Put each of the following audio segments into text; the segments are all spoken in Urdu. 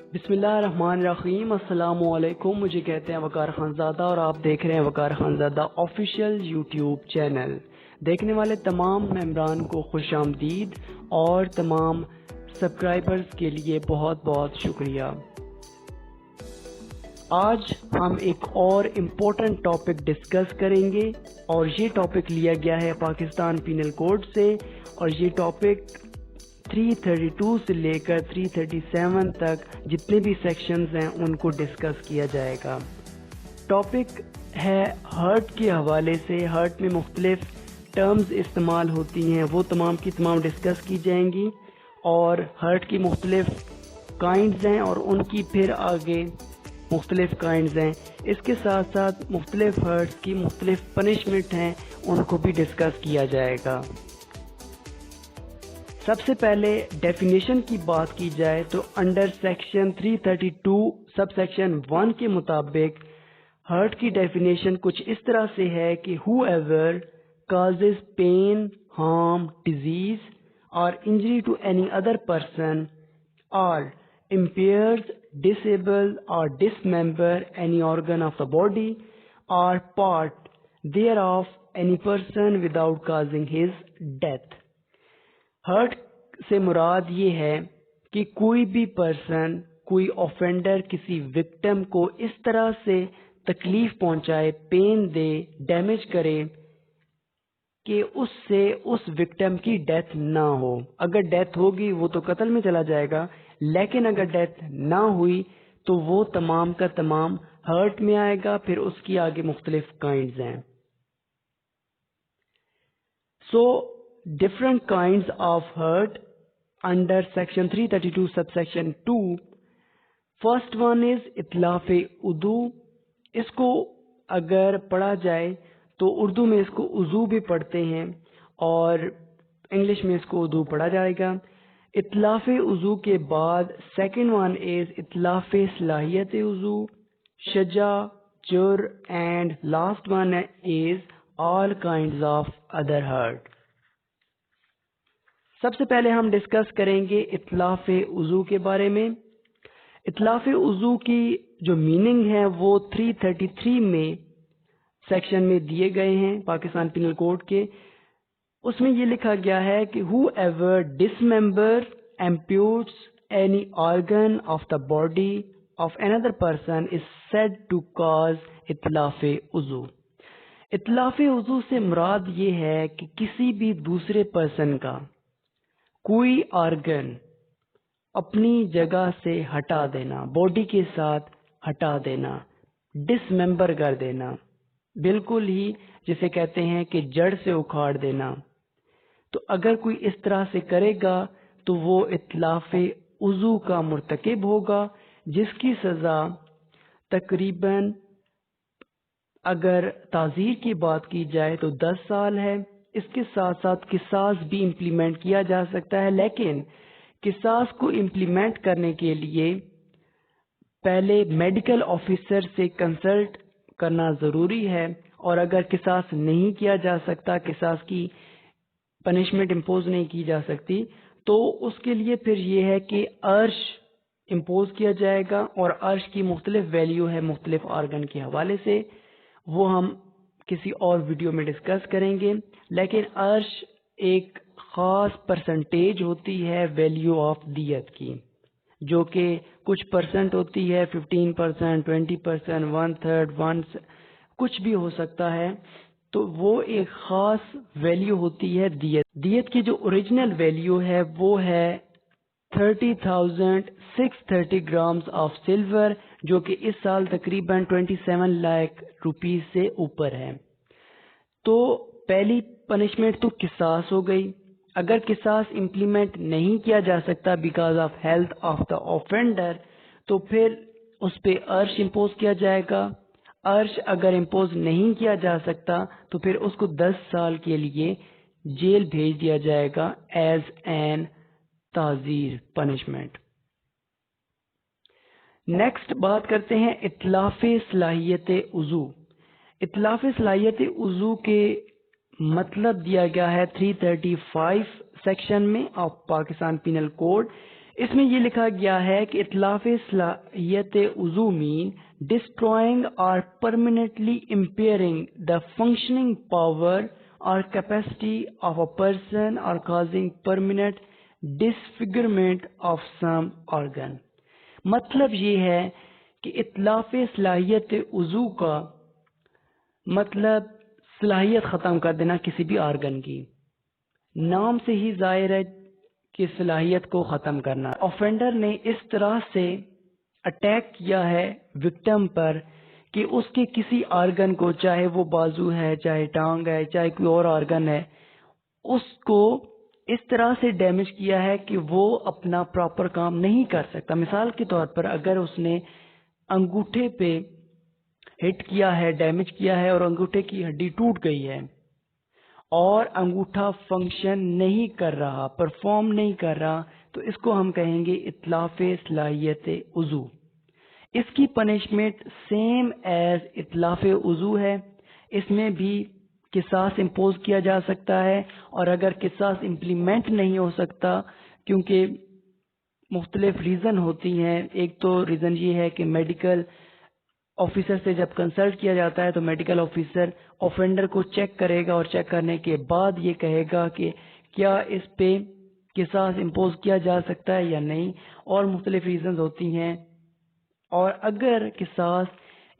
بسم اللہ الرحمن الرحیم۔ السلام علیکم، مجھے کہتے ہیں وقار خان زادہ اور آپ دیکھ رہے ہیں وقار خان زادہ آفیشیل یوٹیوب چینل۔ دیکھنے والے تمام ممبران کو خوش آمدید اور تمام سبسکرائبرز کے لیے بہت بہت شکریہ۔ آج ہم ایک اور امپورٹنٹ ٹاپک ڈسکس کریں گے اور یہ ٹاپک لیا گیا ہے پاکستان پینل کوڈ سے، اور یہ ٹاپک 332 سے لے کر 337 تک جتنے بھی سیکشنز ہیں ان کو ڈسکس کیا جائے گا۔ ٹاپک ہے ہرٹ کے حوالے سے۔ ہرٹ میں مختلف ٹرمز استعمال ہوتی ہیں، وہ تمام کی تمام ڈسکس کی جائیں گی، اور ہرٹ کی مختلف کائنڈز ہیں اور ان کی پھر آگے مختلف کائنڈز ہیں۔ اس کے ساتھ ساتھ مختلف ہرٹس کی مختلف پنشمنٹ ہیں، ان کو بھی ڈسکس کیا جائے گا۔ سب سے پہلے ڈیفینیشن کی بات کی جائے تو انڈر سیکشن 332 سب سیکشن 1 کے مطابق ہرٹ کی ڈیفینیشن کچھ اس طرح سے ہے کہ whoever causes pain, harm, disease or injury to any other person or impairs, disable or dismember any organ of the body or part thereof any person without causing his death۔ Hurt سے مراد یہ ہے کہ کوئی بھی پرسن، کوئی آفینڈر کسی وکٹم کو اس طرح سے تکلیف پہنچائے، پین دے، ڈیمیج کرے کہ اس سے اس وکٹم کی ڈیتھ نہ ہو۔ اگر ڈیتھ ہوگی وہ تو قتل میں چلا جائے گا، لیکن اگر ڈیتھ نہ ہوئی تو وہ تمام کا تمام ہرٹ میں آئے گا۔ پھر اس کی آگے مختلف کائنڈز ہیں۔ Different kinds of hurt under section 332 subsection 2۔ First one is اطلاف عضو۔ اس کو اگر پڑھا جائے تو اردو میں اس کو عضو بھی پڑھتے ہیں اور انگلش میں اس کو عضو پڑھا جائے گا۔ اطلاف عضو کے بعد second one is اطلاف صلاحیت عضو، شجا، جر، and last one is all kinds of other hurt۔ سب سے پہلے ہم ڈسکس کریں گے اطلاف عضو کے بارے میں۔ اطلاف عضو کی جو میننگ ہے وہ 333 میں سیکشن میں دیے گئے ہیں پاکستان پینل کوڈ کے۔ اس میں یہ لکھا گیا ہے کہ whoever dismember, amputes any organ of the body of another person is said to cause اطلاف عضو۔ اطلاف عضو سے مراد یہ ہے کہ کسی بھی دوسرے پرسن کا کوئی آرگن اپنی جگہ سے ہٹا دینا، باڈی کے ساتھ ہٹا دینا، ڈس ممبر کر دینا، بالکل ہی جسے کہتے ہیں کہ جڑ سے اکھاڑ دینا۔ تو اگر کوئی اس طرح سے کرے گا تو وہ اطلاف عضو کا مرتکب ہوگا، جس کی سزا تقریباً اگر تعزیر کی بات کی جائے تو 10 سال ہے۔ اس کے ساتھ ساتھ قصاص بھی امپلیمنٹ کیا جا سکتا ہے، لیکن قصاص کو امپلیمنٹ کرنے کے لیے پہلے میڈیکل آفیسر سے کنسلٹ کرنا ضروری ہے، اور اگر قصاص نہیں کیا جا سکتا، قصاص کی پنشمنٹ امپوز نہیں کی جا سکتی، تو اس کے لیے پھر یہ ہے کہ عرش امپوز کیا جائے گا، اور عرش کی مختلف ویلیو ہے مختلف آرگن کے حوالے سے، وہ ہم کسی اور ویڈیو میں ڈسکس کریں گے۔ لیکن عرش ایک خاص پرسنٹیج ہوتی ہے ویلیو آف دیت کی، جو کہ کچھ پرسنٹ ہوتی ہے، 15%، 20%، 1/3، کچھ بھی ہو سکتا ہے۔ تو وہ ایک خاص ویلیو ہوتی ہے دیت۔ دیت کی جو اوریجنل ویلیو ہے وہ ہے 30,630 گرامز آف سلور، جو کہ اس سال تقریباً 27 لاکھ روپیز سے اوپر ہے۔ تو پہلی پنشمنٹ تو قصاص ہو گئی۔ اگر قصاص امپلیمنٹ نہیں کیا جا سکتا because of health of the offender, تو پھر اس پہ عرش امپوز کیا جائے گا۔ عرش اگر امپوز نہیں کیا جا سکتا تو پھر اس کو 10 سال کے لیے جیل بھیج دیا جائے گا ایز این تعزیر پنشمنٹ۔ نیکسٹ بات کرتے ہیں اطلاف صلاحیت عضو۔ اطلاف صلاحیت عضو کے مطلب دیا گیا ہے 335 سیکشن میں آف پاکستان پینل کوڈ۔ اس میں یہ لکھا گیا ہے کہ اتلاف صلاحیت عضو مین destroying or permanently impairing the functioning power or capacity of a person or causing permanent disfigurement of some organ. مطلب یہ ہے کہ اتلاف صلاحیت عضو کا مطلب صلاحیت ختم کر دینا کسی بھی آرگن کی. نام سے ہی ظاہر ہے کہ صلاحیت کو ختم کرنا. اوفینڈر نے اس طرح سے اٹیک کیا ہے وکٹم پر کہ اس کے کسی آرگن کو, چاہے وہ بازو ہے, چاہے ٹانگ ہے, چاہے کوئی اور آرگن ہے, اس کو اس طرح سے ڈیمیج کیا ہے کہ وہ اپنا پراپر کام نہیں کر سکتا. مثال کے طور پر اگر اس نے انگوٹھے پہ ہٹ کیا ہے, ڈیمیج کیا ہے اور انگوٹھے کی ہڈی ٹوٹ گئی ہے اور انگوٹھا فنکشن نہیں کر رہا, پرفارم نہیں کر رہا, تو اس کو ہم کہیں گے اتلاف صلاحیت عضو. اس کی پنشمنٹ سیم ایز اتلاف عضو ہے. اس میں بھی قصاص امپوز کیا جا سکتا ہے, اور اگر قصاص امپلیمنٹ نہیں ہو سکتا کیونکہ مختلف ریزن ہوتی ہیں. ایک تو ریزن یہ ہے کہ میڈیکل آفیسر سے جب کنسلٹ کیا جاتا ہے تو میڈیکل آفیسر اوفینڈر کو چیک کرے گا اور چیک کرنے کے بعد یہ کہے گا کہ کیا اس پہ قصاص امپوز کیا جا سکتا ہے یا نہیں, اور مختلف ریزنز ہوتی ہیں. اور اگر قصاص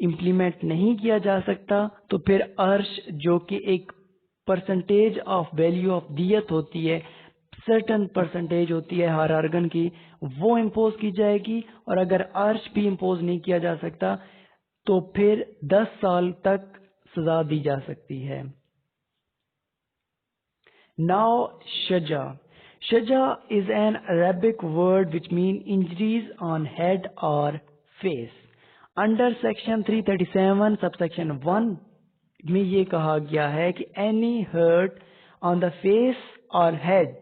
امپلیمنٹ نہیں کیا جا سکتا تو پھر عرش, جو کہ ایک پرسنٹیج آف ویلیو آف دیت ہوتی ہے, سرٹن پرسنٹیج ہوتی ہے ہر آرگن کی, وہ امپوز کی جائے گی. اور اگر عرش بھی امپوز نہیں کیا جا سکتا تو پھر 10 سال تک سزا دی جا سکتی ہے. Now shaja. Shaja is an Arabic word which means injuries on head or face. Under section 337 subsection 1 میں یہ کہا گیا ہے کہ any hurt on the face or head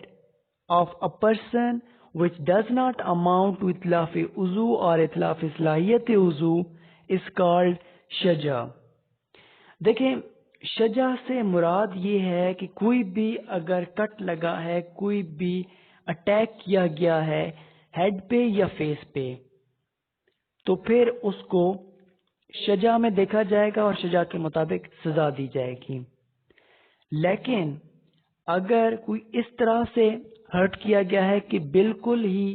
of a person which does not amount to itlaf uzu or itlaf صلاحیت عضو is called shaja. دیکھیں, شجا سے مراد یہ ہے کہ کوئی بھی اگر کٹ لگا ہے, کوئی بھی اٹیک کیا گیا ہے ہیڈ پہ یا فیس پہ, تو پھر اس کو شجا میں دیکھا جائے گا اور شجا کے مطابق سزا دی جائے گی. لیکن اگر کوئی اس طرح سے ہرٹ کیا گیا ہے کہ بالکل ہی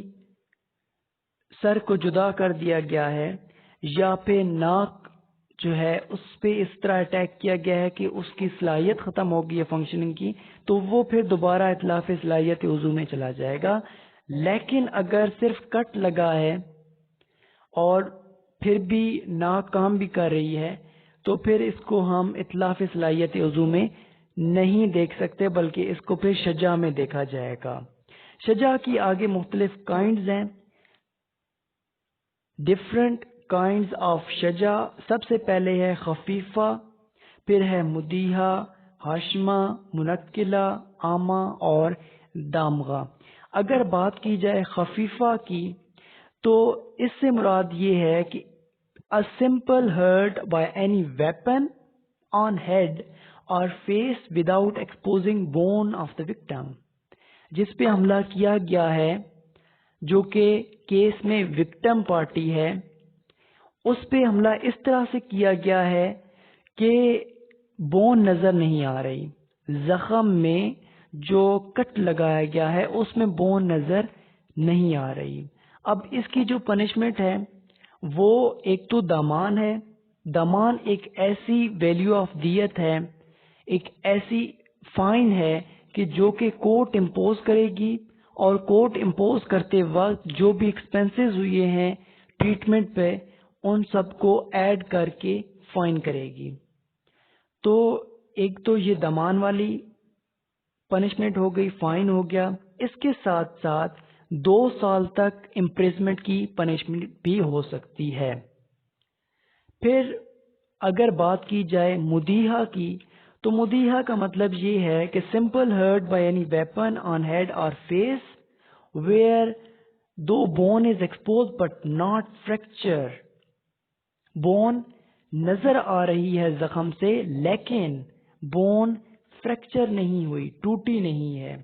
سر کو جدا کر دیا گیا ہے, یا پھر ناک جو ہے اس پہ اس طرح اٹیک کیا گیا ہے کہ اس کی صلاحیت ختم ہو گئی ہے فنکشننگ کی, تو وہ پھر دوبارہ اتلاف صلاحیت عضو میں چلا جائے گا. لیکن اگر صرف کٹ لگا ہے اور پھر بھی ناک کام بھی کر رہی ہے تو پھر اس کو ہم اتلاف صلاحیت عضو میں نہیں دیکھ سکتے, بلکہ اس کو پھر شجا میں دیکھا جائے گا. شجا کی آگے مختلف کائنڈز ہیں, ڈفرنٹ کائنڈز آف شجا. سب سے پہلے ہے خفیفہ, پھر ہے مدیحہ, ہاشمہ, منقلہ, عامہ اور دامغہ. اگر بات کی جائے خفیفہ کی تو اس سے مراد یہ ہے کہ a simple hurt by any weapon on head or face without exposing bone of the victim. جس پہ حملہ کیا گیا ہے جو کہ کیس میں وکٹم پارٹی ہے, اس پہ حملہ اس طرح سے کیا گیا ہے کہ بون نظر نہیں آ رہی. زخم میں جو کٹ لگایا گیا ہے اس میں بون نظر نہیں آ رہی. اب اس کی جو پنشمنٹ ہے وہ ایک تو دامان ہے. دامان ایک ایسی ویلیو آف دیت ہے, ایک ایسی فائن ہے کہ جو کہ کورٹ امپوز کرے گی, اور کورٹ امپوز کرتے وقت جو بھی ایکسپینسز ہوئے ہیں ٹریٹمنٹ پہ ان سب کو ایڈ کر کے فائن کرے گی. تو ایک تو یہ دمان والی پنشمنٹ ہو گئی, فائن ہو گیا. اس کے ساتھ ساتھ 2 سال تک امپریزمنٹ کی پنشمنٹ بھی ہو سکتی ہے. پھر اگر بات کی جائے مدیحہ کی تو مدیحہ کا مطلب یہ ہے کہ simple hurt by any weapon on head اور فیس ویئر دو bone is exposed but not fracture. Bone نظر آ رہی ہے زخم سے لیکن بون فریکچر نہیں ہوئی, ٹوٹی نہیں ہے.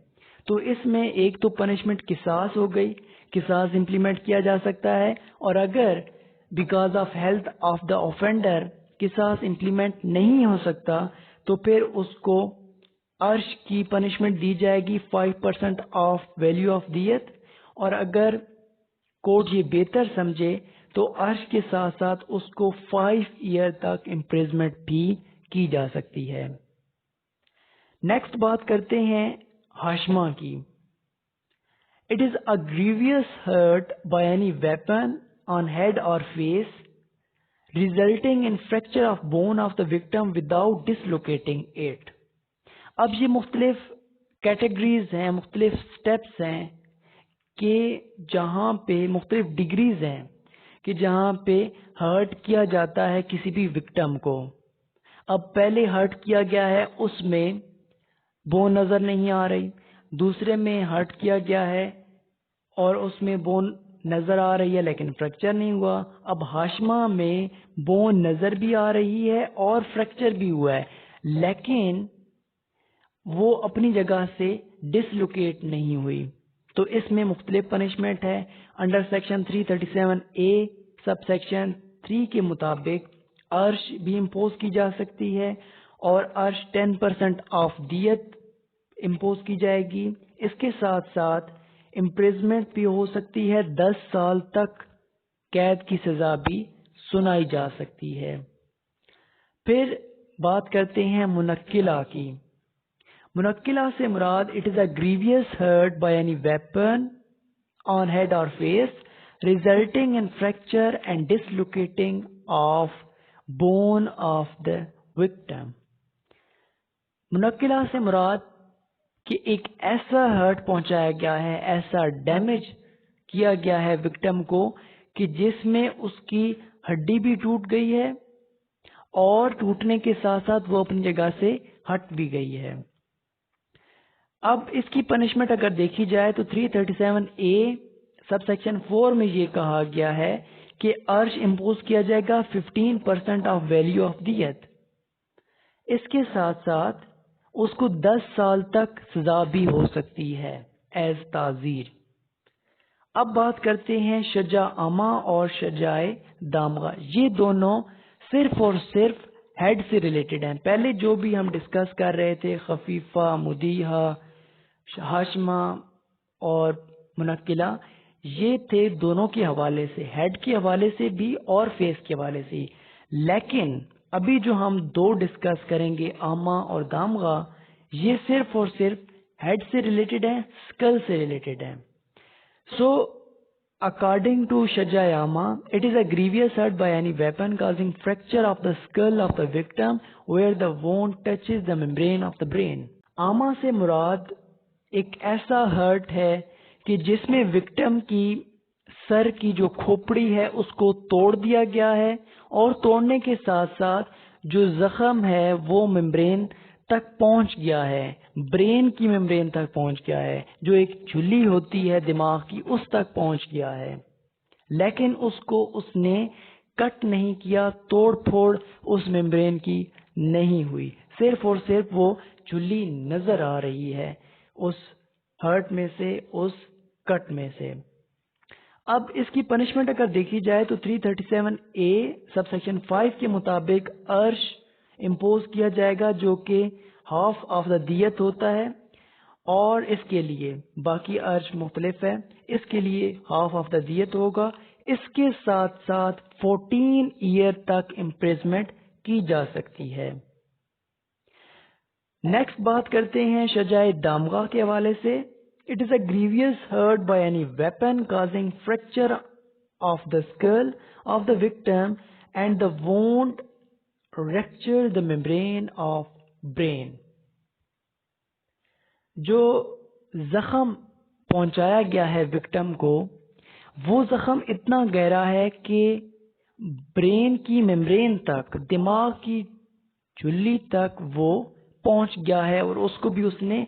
تو اس میں ایک تو پنشمنٹ قصاص ہو گئی. قصاص امپلیمنٹ کیا جا سکتا ہے، اور اگر because of health of the offender قصاص امپلیمنٹ نہیں ہو سکتا تو پھر اس کو عرش کی پنشمنٹ دی جائے گی 5% آف ویلیو آف دیت، اور اگر کورٹ یہ بہتر سمجھے تو عرش کے ساتھ ساتھ اس کو 5 ایئر تک امپریزمنٹ بھی کی جا سکتی ہے۔ نیکسٹ بات کرتے ہیں ہاشمہ کی۔ It is a grievous hurt by any weapon on head or face, resulting in fracture of bone of the victim without dislocating it. اب یہ مختلف کیٹیگریز ہیں، مختلف سٹیپس ہیں کہ جہاں پہ مختلف ڈگریز ہیں کہ جہاں پہ ہرٹ کیا جاتا ہے کسی بھی وکٹم کو۔ اب پہلے ہرٹ کیا گیا ہے، اس میں بون نظر نہیں آ رہی، دوسرے میں ہرٹ کیا گیا ہے اور اس میں بون نظر آ رہی ہے لیکن فریکچر نہیں ہوا۔ اب ہاشمہ میں بون نظر بھی آ رہی ہے اور فریکچر بھی ہوا ہے لیکن وہ اپنی جگہ سے ڈسلوکیٹ نہیں ہوئی، تو اس میں مختلف پنشمنٹ ہے۔ Under section 337A sub section 3 کے مطابق عرش بھی امپوز کی جا سکتی ہے اور عرش 10% آف دیت امپوز کی جائے گی۔ اس کے ساتھ ساتھ امپریزمنٹ بھی ہو سکتی ہے، 10 سال تک قید کی سزا بھی سنائی جا سکتی ہے۔ پھر بات کرتے ہیں منقلہ کی۔ منقلہ سے مراد it is a grievous hurt by any weapon on head اور face resulting in fracture and dislocating of bone of the victim. منقلہ سے مراد کہ ایک ایسا ہرٹ پہنچایا گیا ہے، ایسا ڈیمیج کیا گیا ہے وکٹم کو کہ جس میں اس کی ہڈی بھی ٹوٹ گئی ہے اور ٹوٹنے کے ساتھ ساتھ وہ اپنی جگہ سے ہٹ بھی گئی ہے۔ اب اس کی پنشمنٹ اگر دیکھی جائے تو 337A سب سیکشن 4 میں یہ کہا گیا ہے کہ عرش امپوز کیا جائے گا 15% آف ویلیو آف دیت۔ اس کے ساتھ ساتھ اس کو 10 سال تک سزا بھی ہو سکتی ہے ایز تعزیر۔ اب بات کرتے ہیں شجاع عامہ اور شجاع دامغہ۔ یہ دونوں صرف اور صرف ہیڈ سے ریلیٹڈ ہیں۔ پہلے جو بھی ہم ڈسکس کر رہے تھے خفیفہ، مدیحہ، ہاشمہ اور منقلہ، یہ تھے دونوں کے حوالے سے، ہیڈ کے حوالے سے بھی اور فیس کے حوالے سے۔ لیکن ابھی جو ہم دو ڈسکس کریں گے عامہ اور دامغہ، یہ صرف اور صرف ہیڈ سے ریلیٹڈ ہیں، اسکل سے ریلیٹڈ ہیں۔ سو according to شجاع عامہ it is a grievous hurt by any weapon causing fracture of the skull of the victim where the wound touches the membrane of the brain۔ عامہ سے مراد ایک ایسا ہرٹ ہے کہ جس میں وکٹم کی سر کی جو کھوپڑی ہے اس کو توڑ دیا گیا ہے اور توڑنے کے ساتھ ساتھ جو زخم ہے وہ ممبرین تک پہنچ گیا ہے، برین کی ممبرین تک پہنچ گیا ہے، جو ایک جھلی ہوتی ہے دماغ کی اس تک پہنچ گیا ہے، لیکن اس کو اس نے کٹ نہیں کیا، توڑ پھوڑ اس ممبرین کی نہیں ہوئی، صرف اور صرف وہ جھلی نظر آ رہی ہے اس ہرٹ میں سے، اس کٹ میں سے۔ اب اس کی پنشمنٹ اگر دیکھی جائے تو 337A سب سیکشن 5 کے مطابق عرش امپوز کیا جائے گا جو کہ ہاف آف دا دیت ہوتا ہے، اور اس کے لیے باقی عرش مختلف ہے، اس کے لیے ہاف آف دا دیت ہوگا۔ اس کے ساتھ ساتھ 14 ایئر تک امپریزمنٹ کی جا سکتی ہے۔ نیکسٹ بات کرتے ہیں شجاع دامغہ کے حوالے سے۔ It is a grievous hurt by any weapon causing fracture of the skull of the victim and the wound rupture the membrane of brain۔ جو زخم پہنچایا گیا ہے وکٹم کو، وہ زخم اتنا گہرا ہے کہ برین کی ممبرین تک، دماغ کی جھلی تک وہ پہنچ گیا ہے اور اس کو بھی اس نے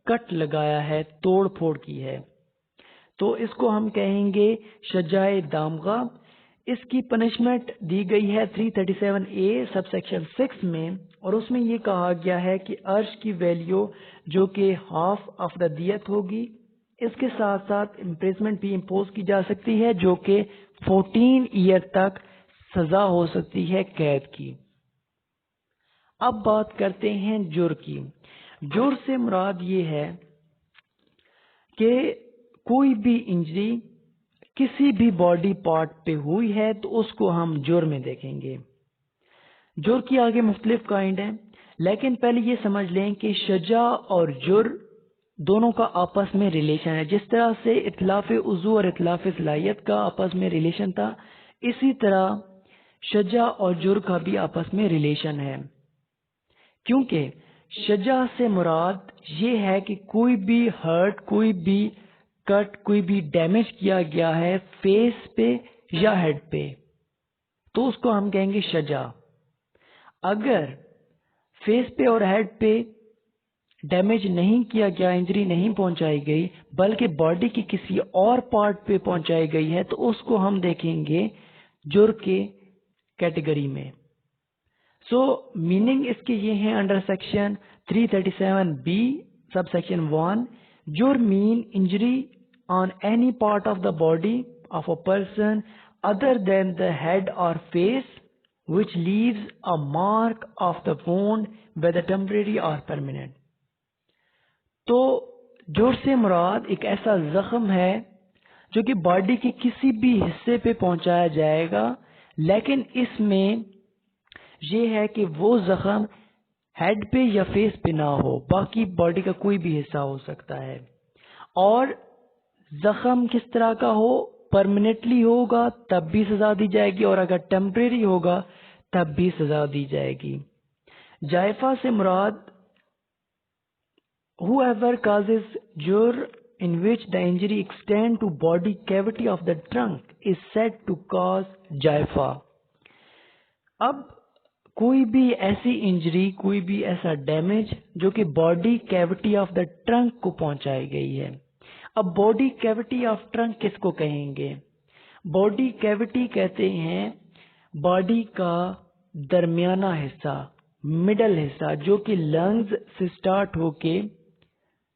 کٹ لگایا ہے، توڑ پھوڑ کی ہے، تو اس کو ہم کہیں گے شجاع دامغہ۔ اس کی پنشمنٹ دی گئی ہے 337A سب سیکشن 6 میں، اور اس میں یہ کہا گیا ہے کہ عرش کی ویلیو جو کہ ہاف آف دا دیت ہوگی، اس کے ساتھ ساتھ امپریزمنٹ بھی امپوز کی جا سکتی ہے جو کہ 14 ایئر تک سزا ہو سکتی ہے قید کی۔ اب بات کرتے ہیں جر کی۔ جر سے مراد یہ ہے کہ کوئی بھی انجری کسی بھی باڈی پارٹ پہ ہوئی ہے تو اس کو ہم جر میں دیکھیں گے۔ جر کی آگے مختلف کائنڈ ہیں، لیکن پہلے یہ سمجھ لیں کہ شجا اور جر دونوں کا آپس میں ریلیشن ہے۔ جس طرح سے اتلاف عضو اور اتلاف صلاحیت کا آپس میں ریلیشن تھا، اسی طرح شجا اور جر کا بھی آپس میں ریلیشن ہے، کیونکہ شجا سے مراد یہ ہے کہ کوئی بھی ہرٹ، کوئی بھی کٹ، کوئی بھی ڈیمیج کیا گیا ہے فیس پہ یا ہیڈ پہ، تو اس کو ہم کہیں گے شجا۔ اگر فیس پہ اور ہیڈ پہ ڈیمیج نہیں کیا گیا، انجری نہیں پہنچائی گئی، بلکہ باڈی کی کسی اور پارٹ پہ پہنچائی گئی ہے، تو اس کو ہم دیکھیں گے جر کے کیٹیگری میں۔ سو میننگ اس کے یہ ہیں انڈر سیکشن 337B سب سیکشن 1، جر مین injury on any part of the body of a person other than the head اور face which leaves a mark of the wound whether temporary or permanent۔ تو جر سے مراد ایک ایسا زخم ہے جو کہ باڈی کے کسی بھی حصے پہ پہنچایا جائے گا، لیکن اس میں یہ ہے کہ وہ زخم ہیڈ پہ یا فیس پہ نہ ہو، باقی باڈی کا کوئی بھی حصہ ہو سکتا ہے، اور زخم کس طرح کا ہو، پرماننٹلی ہوگا تب بھی سزا دی جائے گی، اور اگر ٹیمپریری ہوگا تب بھی سزا دی جائے گی۔ جائفہ سے مراد whoever causes jur in which the injury extend to body cavity of the trunk is said to cause jaifa۔ اب کوئی بھی ایسی انجری، کوئی بھی ایسا ڈیمیج جو کہ body cavity of the trunk کو پہنچائی گئی ہے۔ اب باڈی کیوٹی آف ٹرنک کس کو کہیں گے؟ باڈی کیوٹی کہتے ہیں باڈی کا درمیانہ حصہ، مڈل حصہ، جو کہ لنگز سے سٹارٹ ہو کے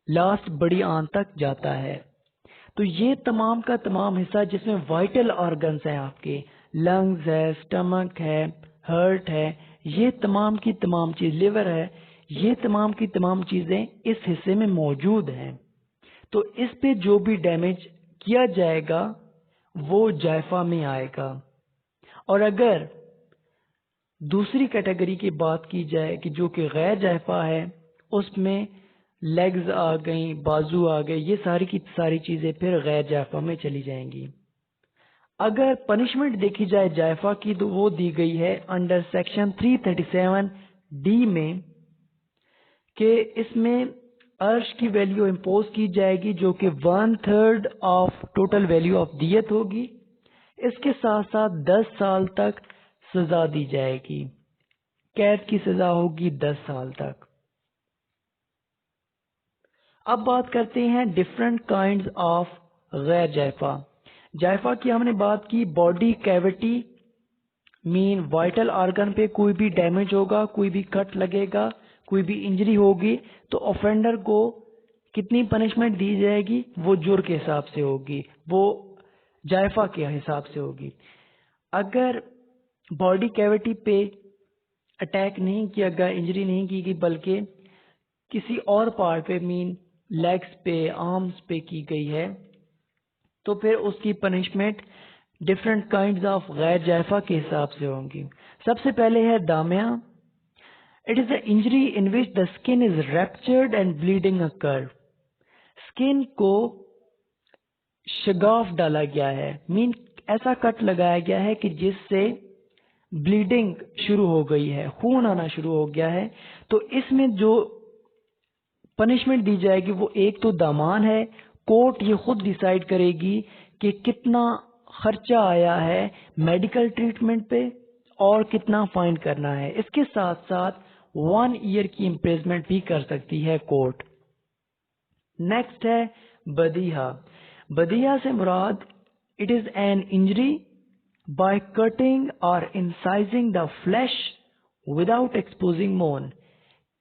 لاسٹ بڑی آنت تک جاتا ہے۔ تو یہ تمام کا تمام حصہ جس میں وائٹل آرگنز ہیں، آپ کے لنگز ہے، سٹمک ہے، ہرٹ ہے، یہ تمام کی تمام چیز، لیور ہے، یہ تمام کی تمام چیزیں اس حصے میں موجود ہیں۔ تو اس پہ جو بھی ڈیمیج کیا جائے گا وہ جائفہ میں آئے گا۔ اور اگر دوسری کیٹیگری کی بات کی جائے کہ جو کہ غیر جائفہ ہے، اس میں لیگز آ گئیں، بازو آ گئے، یہ ساری کی ساری چیزیں پھر غیر جائفہ میں چلی جائیں گی۔ اگر پنشمنٹ دیکھی جائے جائفہ کی تو وہ دی گئی ہے انڈر سیکشن 337D میں، کہ اس میں عرش کی ویلیو امپوز کی جائے گی جو کہ 1/3 آف ٹوٹل ویلیو آف دیت ہوگی۔ اس کے ساتھ ساتھ 10 سال تک سزا دی جائے گی، قید کی سزا ہوگی 10 سال تک۔ اب بات کرتے ہیں ڈفرنٹ کائنڈز آف غیر جائفہ۔ جائفہ کی ہم نے بات کی، باڈی کیوٹی مین وائٹل آرگن پہ کوئی بھی ڈیمیج ہوگا، کوئی بھی کٹ لگے گا، کوئی بھی انجری ہوگی تو آفینڈر کو کتنی پنشمنٹ دی جائے گی؟ وہ جر کے حساب سے ہوگی، وہ جائفہ کے حساب سے ہوگی۔ اگر باڈی کیوٹی پہ اٹیک نہیں کیا گیا، انجری نہیں کی گئی، بلکہ کسی اور پارٹ پہ مین لیگز پہ، آرمز پہ کی گئی ہے، تو پھر اس کی پنشمنٹ ڈفرنٹ کائنڈز آف غیر جائفہ کے حساب سے ہوں گی۔ سب سے پہلے ہے دامیہ۔ It is an injury in which the skin is ruptured and bleeding occur۔ سکن کو شگاف ڈالا گیا ہے، مین ایسا کٹ لگایا گیا ہے کہ جس سے بلیڈنگ شروع ہو گئی ہے، خون آنا شروع ہو گیا ہے۔ تو اس میں جو پنشمنٹ دی جائے گی وہ ایک تو دامان ہے، کورٹ یہ خود ڈیسائیڈ کرے گی کہ کتنا خرچہ آیا ہے میڈیکل ٹریٹمنٹ پہ اور کتنا فائن کرنا ہے۔ اس کے ساتھ ساتھ 1 ایئر کی امپریزمنٹ بھی کر سکتی ہے کورٹ۔ نیکسٹ ہے بدیہہ۔ بدیہہ سے مراد it is an injury by cutting اور incising the flesh without exposing bone.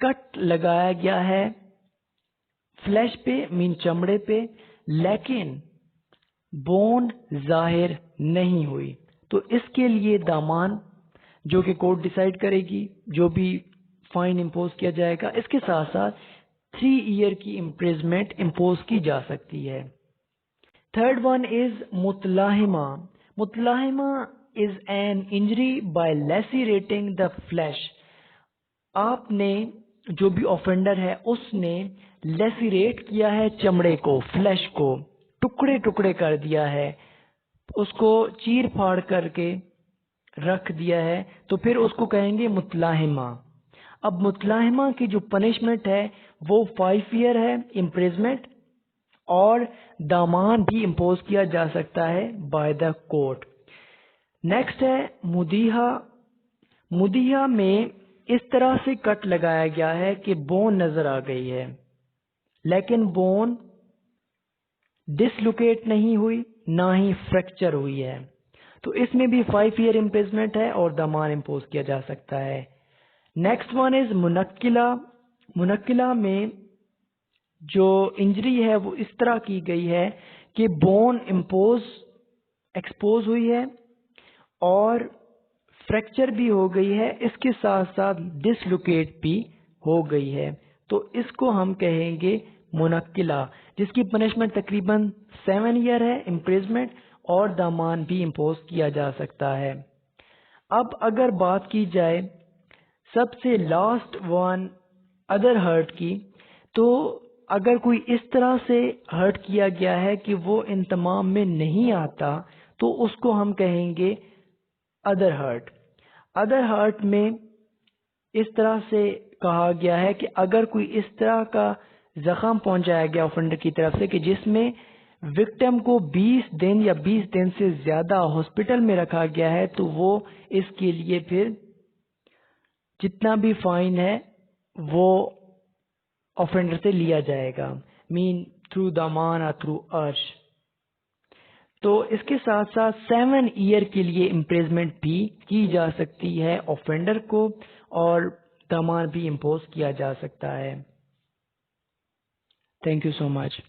Cut لگایا گیا ہے فلیش پہ مین چمڑے پہ، لیکن بون ظاہر نہیں ہوئی، تو اس کے لیے دامان جو کہ کورٹ ڈیسائیڈ کرے گی، جو بھی فائن امپوز کیا جائے گا، اس کے ساتھ ساتھ 3 ایئر کی امپریزمنٹ امپوز کی جا سکتی ہے۔ تھرڈ ون از متلاحمہ۔ متلاحمہ is an injury by lacerating the flesh. آپ نے جو بھی آفینڈر ہے اس نے لیسیریٹ کیا ہے چمڑے کو، فلیش کو ٹکڑے ٹکڑے کر دیا ہے، اس کو چیر پھاڑ کر کے رکھ دیا ہے، تو پھر اس کو کہیں گے متلاحمہ۔ اب متلاحمہ کی جو پنشمنٹ ہے وہ 5 ایئر ہے امپریزمنٹ، اور دامان بھی امپوز کیا جا سکتا ہے بائی دا کورٹ۔ نیکسٹ ہے مدیحہ۔ مدیحہ میں اس طرح سے کٹ لگایا گیا ہے کہ بون نظر آ گئی ہے، لیکن بون ڈسلوکیٹ نہیں ہوئی، نہ ہی فریکچر ہوئی ہے، تو اس میں بھی 5 ایئر امپریزمنٹ ہے اور دامان امپوز کیا جا سکتا ہے۔ Next one is منقلہ۔ منقلہ میں جو انجری ہے وہ اس طرح کی گئی ہے کہ بون ایکسپوز ہوئی ہے اور فریکچر بھی ہو گئی ہے، اس کے ساتھ ساتھ ڈسلوکیٹ بھی ہو گئی ہے، تو اس کو ہم کہیں گے منقلہ، جس کی پنشمنٹ تقریباً 7 ایئر ہے امپریزمنٹ، اور دامان بھی امپوز کیا جا سکتا ہے۔ اب اگر بات کی جائے سب سے لاسٹ ون ادر ہرٹ کی، تو اگر کوئی اس طرح سے ہرٹ کیا گیا ہے کہ وہ ان تمام میں نہیں آتا، تو اس کو ہم کہیں گے ادر ہرٹ۔ ادر ہرٹ میں اس طرح سے کہا گیا ہے کہ اگر کوئی اس طرح کا زخم پہنچایا گیا آفینڈر کی طرف سے کہ جس میں وکٹم کو 20 دن یا 20 دن سے زیادہ ہاسپٹل میں رکھا گیا ہے، تو وہ اس کے لیے پھر جتنا بھی فائن ہے وہ آفینڈر سے لیا جائے گا، مین تھرو دامان اور تھرو ارش۔ تو اس کے ساتھ ساتھ 7 ایئر کے لیے امپریزمنٹ بھی کی جا سکتی ہے آفینڈر کو، اور دامان بھی امپوز کیا جا سکتا ہے۔ Thank you so much.